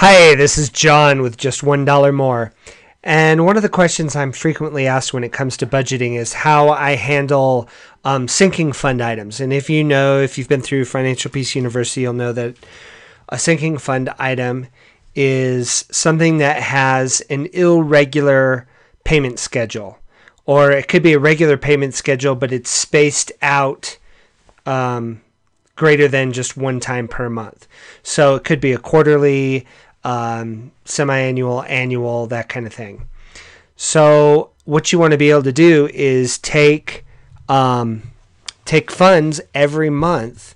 Hi, this is John with just $1 more. And one of the questions I'm frequently asked when it comes to budgeting is how I handle sinking fund items. And if you've been through Financial Peace University, you'll know that a sinking fund item is something that has an irregular payment schedule. Or it could be a regular payment schedule, but it's spaced out greater than just one time per month. So it could be a quarterly, semi-annual, annual, that kind of thing. So what you want to be able to do is take funds every month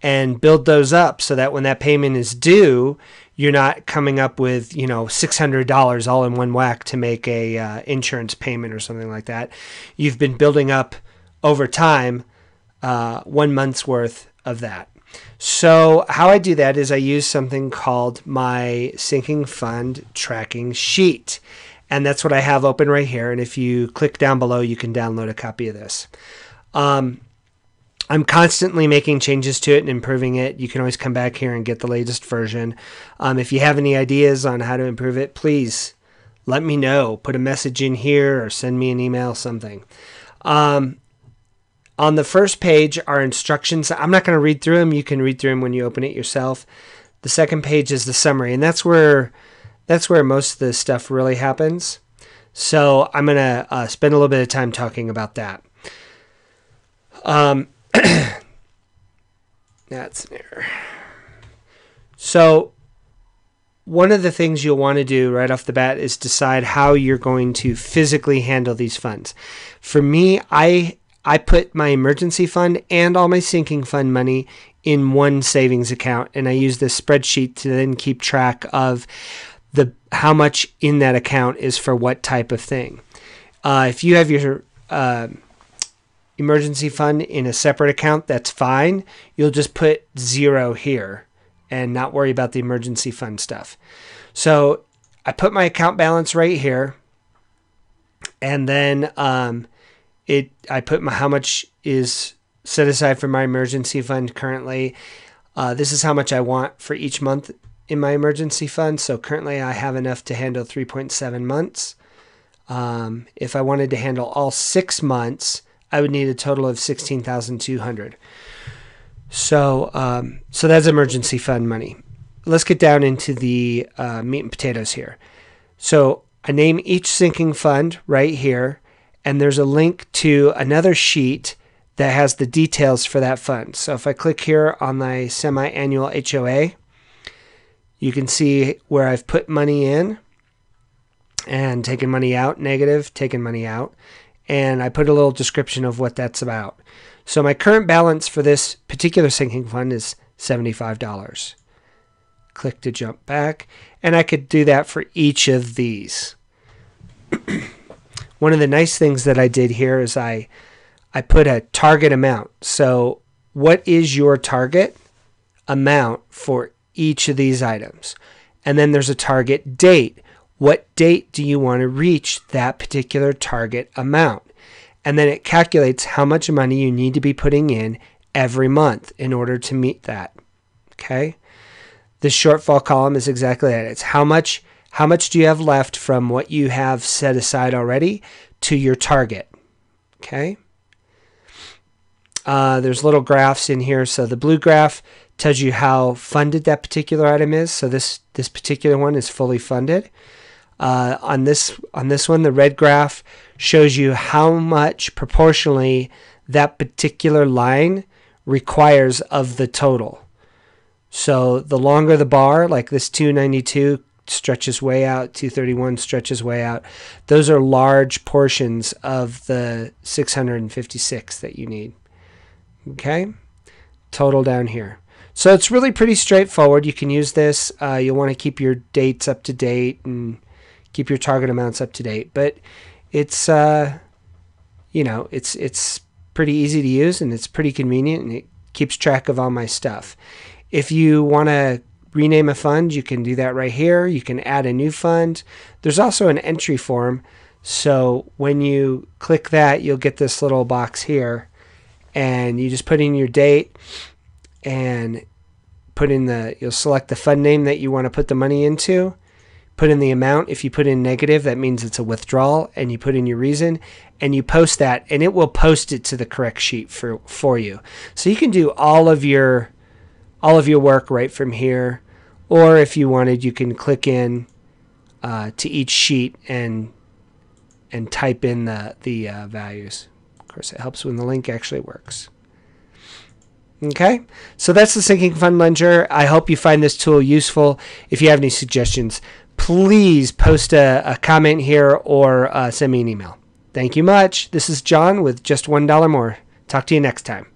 and build those up so that when that payment is due, you're not coming up with, $600 all in one whack to make a insurance payment or something like that. You've been building up over time 1 month's worth of that. So how I do that is I use something called my sinking fund tracking sheet. And that's what I have open right here. And if you click down below, you can download a copy of this. I'm constantly making changes to it and improving it. You can always come back here and get the latest version. If you have any ideas on how to improve it, please let me know. Put a message in here or send me an email, something. On the first page are instructions. I'm not going to read through them. You can read through them when you open it yourself. The second page is the summary, and that's where most of the stuff really happens. So I'm going to spend a little bit of time talking about that. That's an error. So one of the things you'll want to do right off the bat is decide how you're going to physically handle these funds. For me, I put my emergency fund and all my sinking fund money in one savings account, and I use this spreadsheet to then keep track of how much in that account is for what type of thing. If you have your emergency fund in a separate account, that's fine. You'll just put 0 here and not worry about the emergency fund stuff. So I put my account balance right here, and then I put how much is set aside for my emergency fund currently. This is how much I want for each month in my emergency fund. So currently I have enough to handle 3.7 months. If I wanted to handle all 6 months, I would need a total of $16,200. So that's emergency fund money. Let's get down into the meat and potatoes here. So I name each sinking fund right here, and there's a link to another sheet that has the details for that fund. So if I click here on my semi-annual HOA, you can see where I've put money in and taken money out, negative, taken money out. And I put a little description of what that's about. So my current balance for this particular sinking fund is $75. Click to jump back. And I could do that for each of these. One of the nice things that I did here is I put a target amount. So what is your target amount for each of these items? And then there's a target date. What date do you want to reach that particular target amount? And then it calculates how much money you need to be putting in every month in order to meet that. Okay? The shortfall column is exactly that. It's how much do you have left from what you have set aside already to your target? Okay. There's little graphs in here. So the blue graph tells you how funded that particular item is. So this particular one is fully funded. On this one, the red graph shows you how much proportionally that particular line requires of the total. So the longer the bar, like this 292 stretches way out, 231 stretches way out. Those are large portions of the 656 that you need. Okay? Total down here. So it's really pretty straightforward. You can use this. You'll want to keep your dates up to date and keep your target amounts up to date. But it's, it's pretty easy to use, and it's pretty convenient, and it keeps track of all my stuff. If you want to rename a fund, you can do that right here. You can add a new fund. There's also an entry form. So when you click that, you'll get this little box here, and you just put in your date and you'll select the fund name that you want to put the money into, put in the amount. If you put in negative, that means it's a withdrawal, and you put in your reason, and you post that, and it will post it to the correct sheet for you. So you can do all of your work right from here, or if you wanted, you can click in to each sheet and type in the values. Of course, it helps when the link actually works. Okay, so that's the Sinking Fund Ledger. I hope you find this tool useful. If you have any suggestions, please post a comment here or send me an email. Thank you much. This is John with Just $1 More. Talk to you next time.